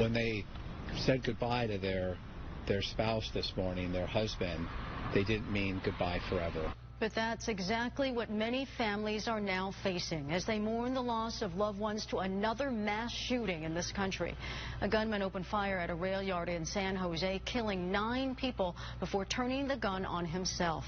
When they said goodbye to their spouse this morning, their husband, they didn't mean goodbye forever. But that's exactly what many families are now facing as they mourn the loss of loved ones to another mass shooting in this country. A gunman opened fire at a rail yard in San Jose, killing 9 people before turning the gun on himself.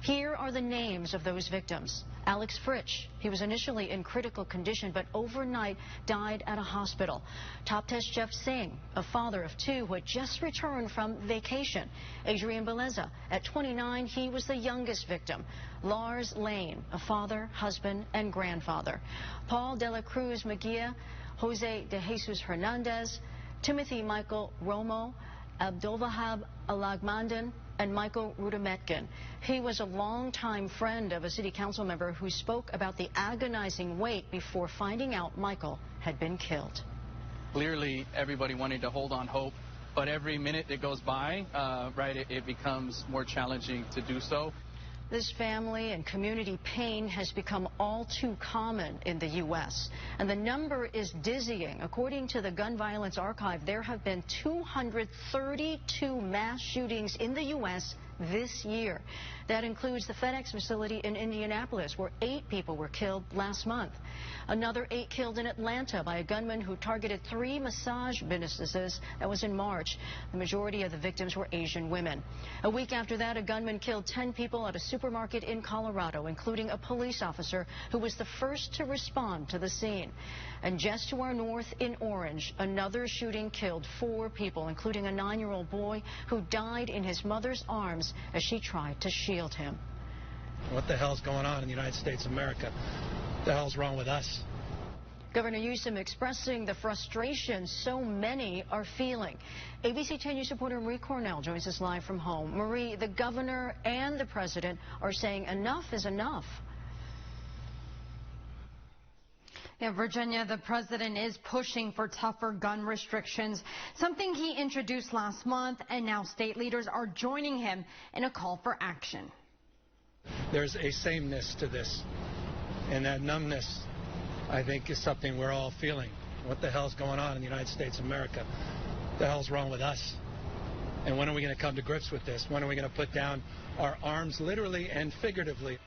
Here are the names of those victims. Alex Fritsch, he was initially in critical condition, but overnight died at a hospital. Top Test Jeff Singh, a father of 2 who had just returned from vacation. Adrian Beleza, at 29, he was the youngest victim. Lars Lane, a father, husband, and grandfather. Paul de la Cruz Mejia, Jose de Jesus Hernandez, Timothy Michael Romo, Abdulwahab Alagmandan, and Michael Rudametkin. He was a longtime friend of a city council member who spoke about the agonizing wait before finding out Michael had been killed. Clearly, everybody wanted to hold on hope, but every minute that goes by, it becomes more challenging to do so. This family and community pain has become all too common in the U.S., and the number is dizzying. According to the Gun Violence Archive, there have been 232 mass shootings in the U.S. this year. That includes the FedEx facility in Indianapolis, where 8 people were killed last month. Another 8 killed in Atlanta by a gunman who targeted 3 massage businesses. That was in March. The majority of the victims were Asian women. A week after that, a gunman killed 10 people at a supermarket in Colorado, including a police officer who was the first to respond to the scene. And just to our north in Orange, another shooting killed 4 people, including a 9-year-old boy who died in his mother's arms as she tried to shield him. What the hell's going on in the United States of America? What the hell's wrong with us? Governor Newsom expressing the frustration so many are feeling. ABC 10 News reporter Marie Cornell joins us live from home. Marie, the governor and the president are saying enough is enough. Yeah, Virginia, the president is pushing for tougher gun restrictions, something he introduced last month, and now state leaders are joining him in a call for action. There's a sameness to this, and that numbness, I think, is something we're all feeling. What the hell's going on in the United States of America? What the hell's wrong with us? And when are we going to come to grips with this? When are we going to put down our arms, literally and figuratively?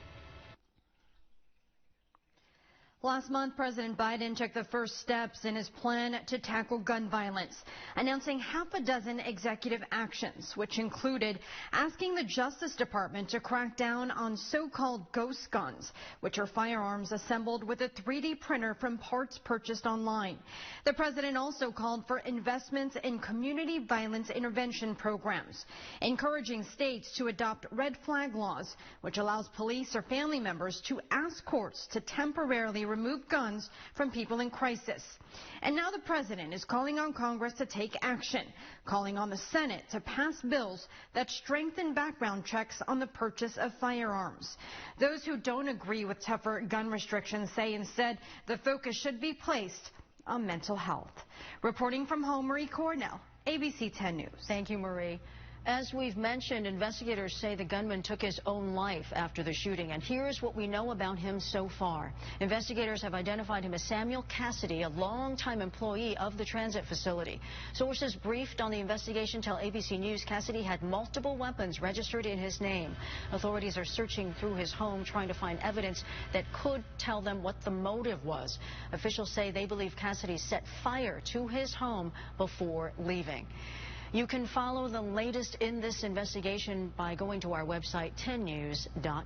Last month, President Biden took the first steps in his plan to tackle gun violence, announcing half a dozen executive actions, which included asking the Justice Department to crack down on so-called ghost guns, which are firearms assembled with a 3D printer from parts purchased online. The president also called for investments in community violence intervention programs, encouraging states to adopt red flag laws, which allows police or family members to ask courts to temporarily remove guns from people in crisis. And now the president is calling on Congress to take action, calling on the Senate to pass bills that strengthen background checks on the purchase of firearms. Those who don't agree with tougher gun restrictions say instead the focus should be placed on mental health. Reporting from home, Marie Cornell, ABC 10 News. Thank you, Marie. As we've mentioned, investigators say the gunman took his own life after the shooting, and here's what we know about him so far. Investigators have identified him as Samuel Cassidy, a longtime employee of the transit facility. Sources briefed on the investigation tell ABC News Cassidy had multiple weapons registered in his name. Authorities are searching through his home, trying to find evidence that could tell them what the motive was. Officials say they believe Cassidy set fire to his home before leaving. You can follow the latest in this investigation by going to our website, 10news.com.